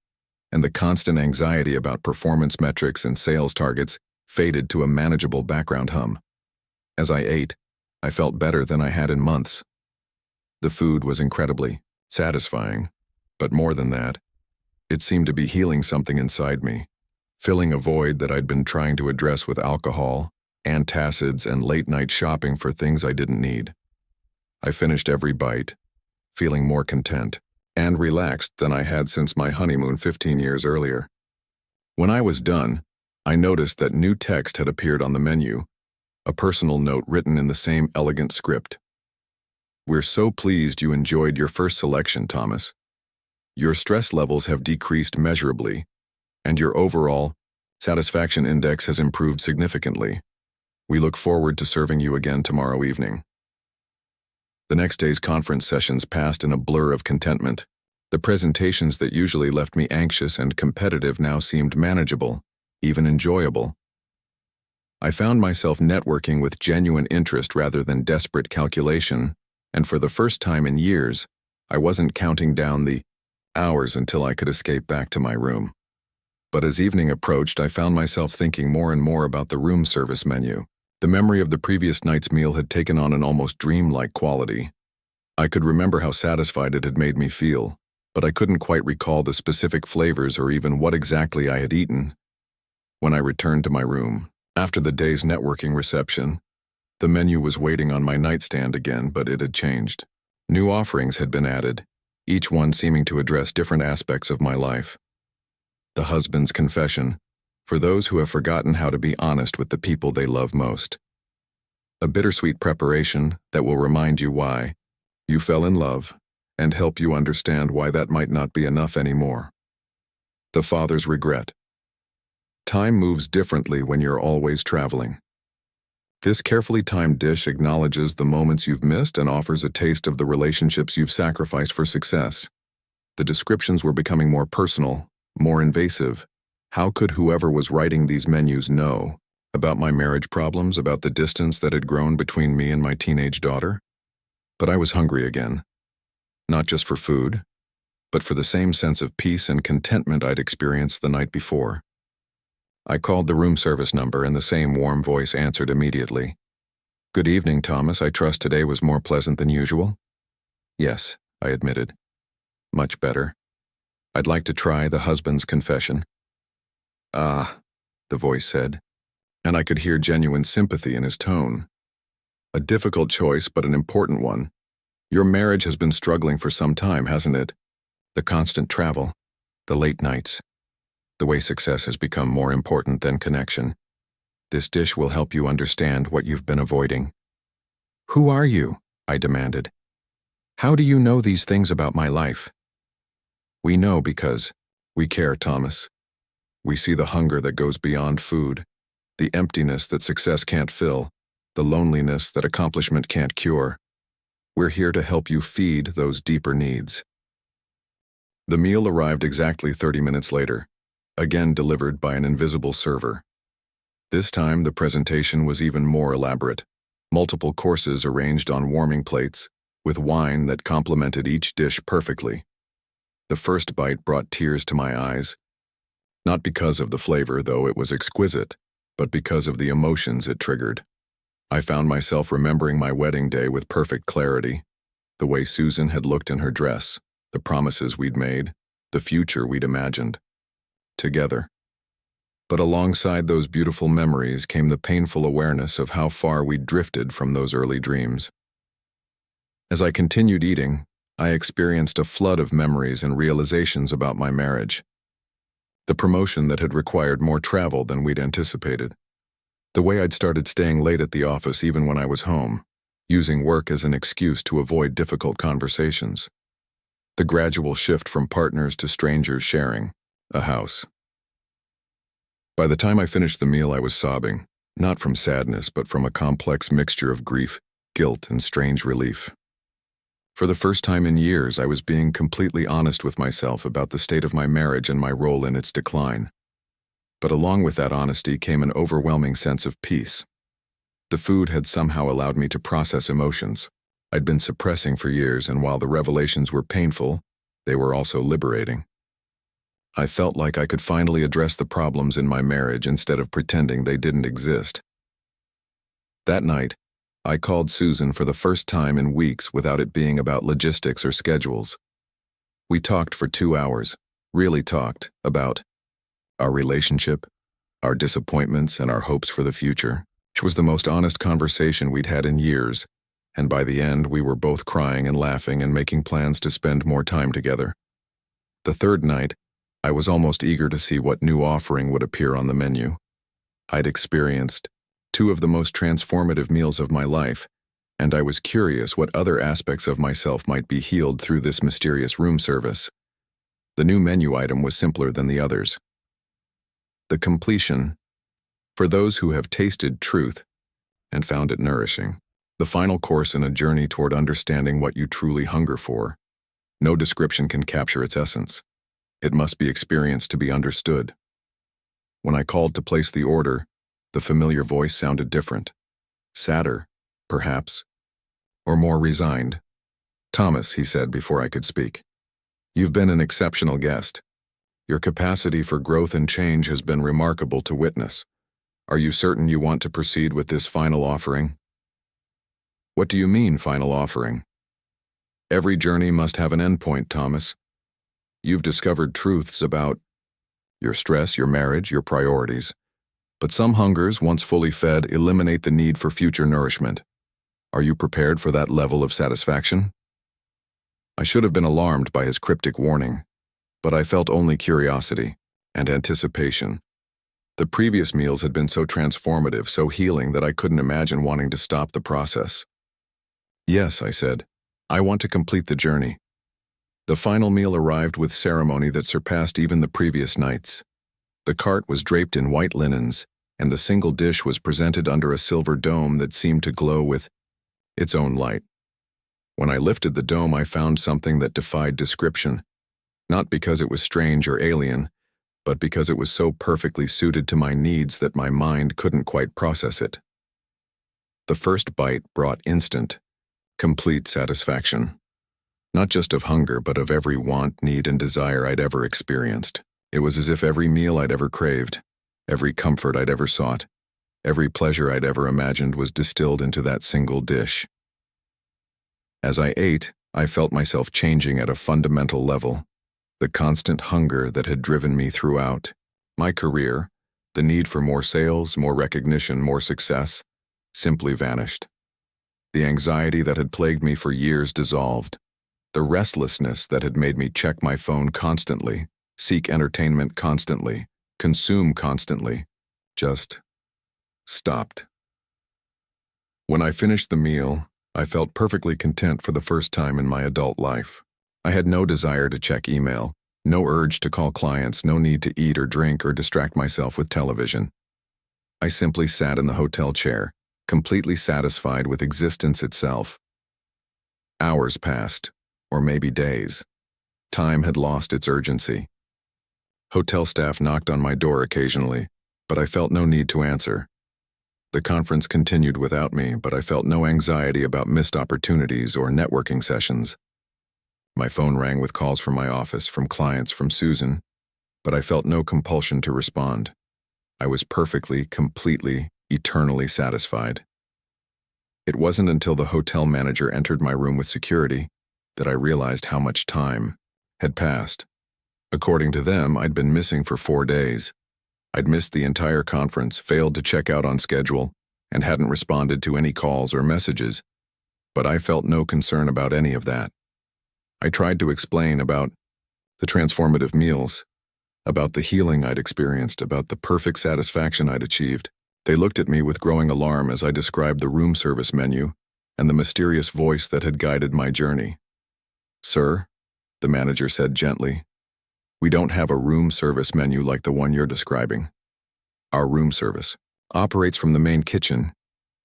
and the constant anxiety about performance metrics and sales targets faded to a manageable background hum. As I ate, I felt better than I had in months. The food was incredibly satisfying, but more than that, it seemed to be healing something inside me, filling a void that I'd been trying to address with alcohol, antacids, and late-night shopping for things I didn't need. I finished every bite, feeling more content and relaxed than I had since my honeymoon 15 years earlier. When I was done, I noticed that new text had appeared on the menu, a personal note written in the same elegant script. "We're so pleased you enjoyed your first selection, Thomas. Your stress levels have decreased measurably, and your overall satisfaction index has improved significantly. We look forward to serving you again tomorrow evening." The next day's conference sessions passed in a blur of contentment. The presentations that usually left me anxious and competitive now seemed manageable, even enjoyable. I found myself networking with genuine interest rather than desperate calculation, and for the first time in years, I wasn't counting down the hours until I could escape back to my room. But as evening approached, I found myself thinking more and more about the room service menu. The memory of the previous night's meal had taken on an almost dreamlike quality. I could remember how satisfied it had made me feel, but I couldn't quite recall the specific flavors or even what exactly I had eaten. When I returned to my room, after the day's networking reception, the menu was waiting on my nightstand again, but it had changed. New offerings had been added, each one seeming to address different aspects of my life. The husband's confession, for those who have forgotten how to be honest with the people they love most. A bittersweet preparation that will remind you why you fell in love and help you understand why that might not be enough anymore. The father's regret. Time moves differently when you're always traveling. This carefully timed dish acknowledges the moments you've missed and offers a taste of the relationships you've sacrificed for success. The descriptions were becoming more personal, more invasive. How could whoever was writing these menus know about my marriage problems, about the distance that had grown between me and my teenage daughter? But I was hungry again. Not just for food, but for the same sense of peace and contentment I'd experienced the night before. I called the room service number and the same warm voice answered immediately. "Good evening, Thomas. I trust today was more pleasant than usual?" "Yes," I admitted. "Much better. I'd like to try the husband's confession." "Ah," the voice said, and I could hear genuine sympathy in his tone. "A difficult choice, but an important one. Your marriage has been struggling for some time, hasn't it? The constant travel, the late nights, the way success has become more important than connection. This dish will help you understand what you've been avoiding." "Who are you?" I demanded. "How do you know these things about my life?" "We know because we care, Thomas. We see the hunger that goes beyond food, the emptiness that success can't fill, the loneliness that accomplishment can't cure. We're here to help you feed those deeper needs." The meal arrived exactly 30 minutes later, again delivered by an invisible server. This time, the presentation was even more elaborate. Multiple courses arranged on warming plates, with wine that complemented each dish perfectly. The first bite brought tears to my eyes, not because of the flavor, though it was exquisite, but because of the emotions it triggered. I found myself remembering my wedding day with perfect clarity, the way Susan had looked in her dress, the promises we'd made, the future we'd imagined. Together. But alongside those beautiful memories came the painful awareness of how far we'd drifted from those early dreams. As I continued eating, I experienced a flood of memories and realizations about my marriage. The promotion that had required more travel than we'd anticipated. The way I'd started staying late at the office even when I was home, using work as an excuse to avoid difficult conversations. The gradual shift from partners to strangers sharing a house. By the time I finished the meal, I was sobbing, not from sadness, but from a complex mixture of grief, guilt, and strange relief. For the first time in years, I was being completely honest with myself about the state of my marriage and my role in its decline. But along with that honesty came an overwhelming sense of peace. The food had somehow allowed me to process emotions I'd been suppressing for years, and while the revelations were painful, they were also liberating. I felt like I could finally address the problems in my marriage instead of pretending they didn't exist. That night, I called Susan for the first time in weeks without it being about logistics or schedules. We talked for 2 hours, really talked about our relationship, our disappointments, and our hopes for the future. It was the most honest conversation we'd had in years, and by the end we were both crying and laughing and making plans to spend more time together. The third night, I was almost eager to see what new offering would appear on the menu. I'd experienced 2 of the most transformative meals of my life, and I was curious what other aspects of myself might be healed through this mysterious room service. The new menu item was simpler than the others. The completion, for those who have tasted truth and found it nourishing. The final course in a journey toward understanding what you truly hunger for. No description can capture its essence. It must be experienced to be understood. When I called to place the order, the familiar voice sounded different. Sadder, perhaps, or more resigned. "Thomas," he said before I could speak, "you've been an exceptional guest. Your capacity for growth and change has been remarkable to witness. Are you certain you want to proceed with this final offering?" "What do you mean, final offering?" "Every journey must have an endpoint, Thomas. You've discovered truths about your stress, your marriage, your priorities. But some hungers, once fully fed, eliminate the need for future nourishment. Are you prepared for that level of satisfaction?" I should have been alarmed by his cryptic warning, but I felt only curiosity and anticipation. The previous meals had been so transformative, so healing, that I couldn't imagine wanting to stop the process. "Yes," I said, "I want to complete the journey." The final meal arrived with ceremony that surpassed even the previous nights. The cart was draped in white linens, and the single dish was presented under a silver dome that seemed to glow with its own light. When I lifted the dome, I found something that defied description, not because it was strange or alien, but because it was so perfectly suited to my needs that my mind couldn't quite process it. The first bite brought instant, complete satisfaction. Not just of hunger, but of every want, need, and desire I'd ever experienced. It was as if every meal I'd ever craved, every comfort I'd ever sought, every pleasure I'd ever imagined was distilled into that single dish. As I ate, I felt myself changing at a fundamental level. The constant hunger that had driven me throughout my career, the need for more sales, more recognition, more success, simply vanished. The anxiety that had plagued me for years dissolved. The restlessness that had made me check my phone constantly, seek entertainment constantly, consume constantly, just stopped. When I finished the meal, I felt perfectly content for the first time in my adult life. I had no desire to check email, no urge to call clients, no need to eat or drink or distract myself with television. I simply sat in the hotel chair, completely satisfied with existence itself. Hours passed, or maybe days. Time had lost its urgency. Hotel staff knocked on my door occasionally, but I felt no need to answer. The conference continued without me, but I felt no anxiety about missed opportunities or networking sessions. My phone rang with calls from my office, from clients, from Susan, but I felt no compulsion to respond. I was perfectly, completely, eternally satisfied. It wasn't until the hotel manager entered my room with security that I realized how much time had passed. According to them, I'd been missing for 4 days. I'd missed the entire conference, failed to check out on schedule, and hadn't responded to any calls or messages. But I felt no concern about any of that. I tried to explain about the transformative meals, about the healing I'd experienced, about the perfect satisfaction I'd achieved. They looked at me with growing alarm as I described the room service menu and the mysterious voice that had guided my journey. "Sir," the manager said gently, "we don't have a room service menu like the one you're describing. Our room service operates from the main kitchen.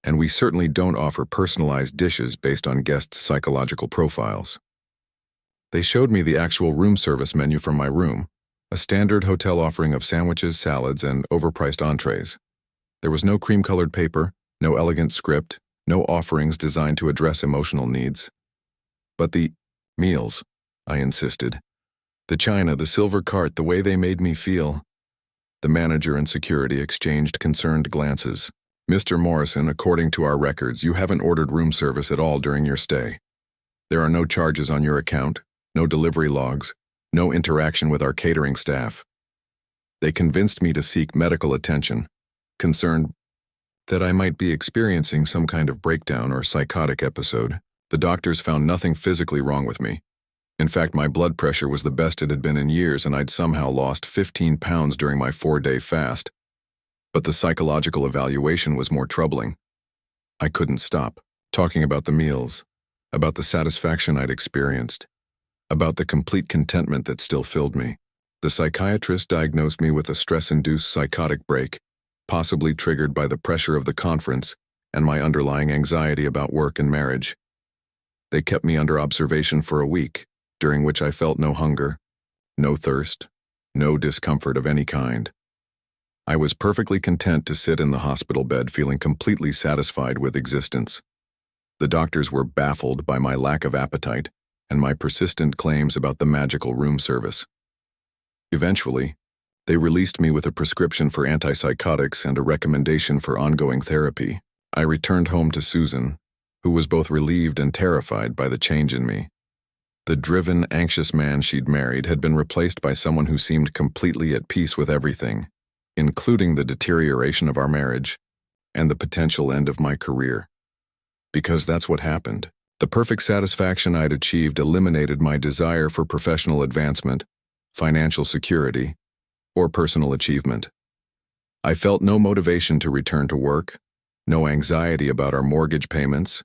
And we certainly don't offer personalized dishes based on guests' psychological profiles. They showed me the actual room service menu from my room, a standard hotel offering of sandwiches, salads, and overpriced entrees. There was no cream-colored paper, no elegant script, no offerings designed to address emotional needs. But the meals, I insisted. The china, the silver cart, the way they made me feel. The manager and security exchanged concerned glances. Mr. Morrison, according to our records, you haven't ordered room service at all during your stay. There are no charges on your account, no delivery logs, no interaction with our catering staff. They convinced me to seek medical attention, concerned that I might be experiencing some kind of breakdown or psychotic episode. The doctors found nothing physically wrong with me. In fact, my blood pressure was the best it had been in years, and I'd somehow lost 15 pounds during my 4-day fast. But the psychological evaluation was more troubling. I couldn't stop talking about the meals, about the satisfaction I'd experienced, about the complete contentment that still filled me. The psychiatrist diagnosed me with a stress-induced psychotic break, possibly triggered by the pressure of the conference and my underlying anxiety about work and marriage. They kept me under observation for a week, during which I felt no hunger, no thirst, no discomfort of any kind. I was perfectly content to sit in the hospital bed feeling completely satisfied with existence. The doctors were baffled by my lack of appetite and my persistent claims about the magical room service. Eventually, they released me with a prescription for antipsychotics and a recommendation for ongoing therapy. I returned home to Susan, who was both relieved and terrified by the change in me. The driven, anxious man she'd married had been replaced by someone who seemed completely at peace with everything, including the deterioration of our marriage and the potential end of my career. Because that's what happened. The perfect satisfaction I'd achieved eliminated my desire for professional advancement, financial security, or personal achievement. I felt no motivation to return to work, no anxiety about our mortgage payments,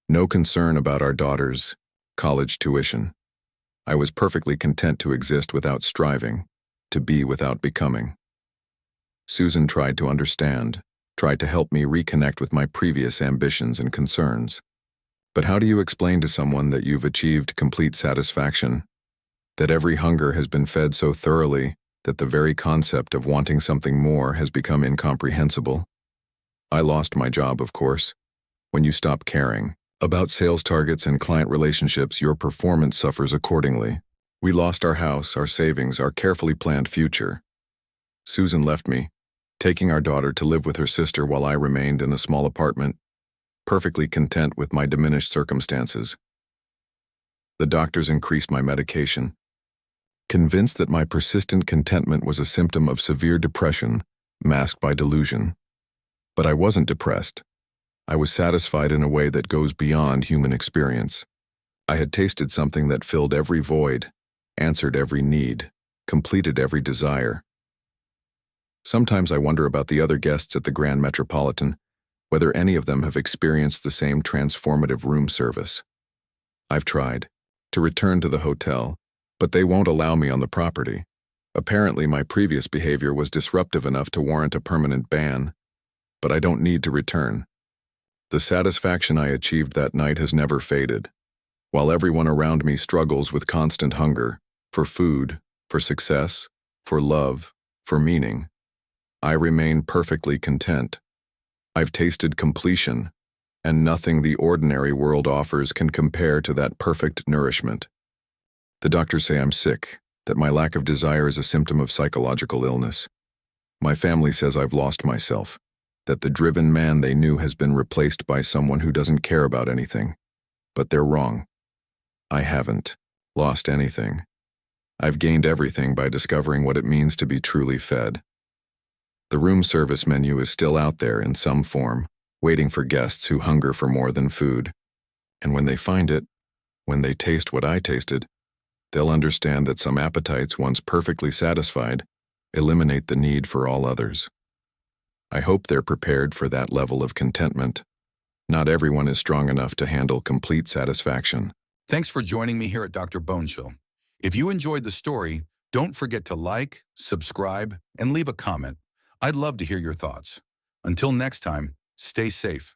no concern about our daughter's college tuition. I was perfectly content to exist without striving, to be without becoming. Susan tried to understand, tried to help me reconnect with my previous ambitions and concerns. But how do you explain to someone that you've achieved complete satisfaction, that every hunger has been fed so thoroughly that the very concept of wanting something more has become incomprehensible? I lost my job, of course. When you stop caring about sales targets and client relationships, your performance suffers accordingly. We lost our house, our savings, our carefully planned future. Susan left me, taking our daughter to live with her sister while I remained in a small apartment, perfectly content with my diminished circumstances. The doctors increased my medication, convinced that my persistent contentment was a symptom of severe depression masked by delusion. But I wasn't depressed. I was satisfied in a way that goes beyond human experience. I had tasted something that filled every void, answered every need, completed every desire. Sometimes I wonder about the other guests at the Grand Metropolitan, whether any of them have experienced the same transformative room service. I've tried to return to the hotel, but they won't allow me on the property. Apparently, my previous behavior was disruptive enough to warrant a permanent ban, but I don't need to return. The satisfaction I achieved that night has never faded. While everyone around me struggles with constant hunger, for food, for success, for love, for meaning, I remain perfectly content. I've tasted completion, and nothing the ordinary world offers can compare to that perfect nourishment. The doctors say I'm sick, that my lack of desire is a symptom of psychological illness. My family says I've lost myself, that the driven man they knew has been replaced by someone who doesn't care about anything. But they're wrong. I haven't lost anything. I've gained everything by discovering what it means to be truly fed. The room service menu is still out there in some form, waiting for guests who hunger for more than food. And when they find it, when they taste what I tasted, they'll understand that some appetites, once perfectly satisfied, eliminate the need for all others. I hope they're prepared for that level of contentment. Not everyone is strong enough to handle complete satisfaction. Thanks for joining me here at Dr. Boneshill. If you enjoyed the story, don't forget to like, subscribe, and leave a comment. I'd love to hear your thoughts. Until next time, stay safe.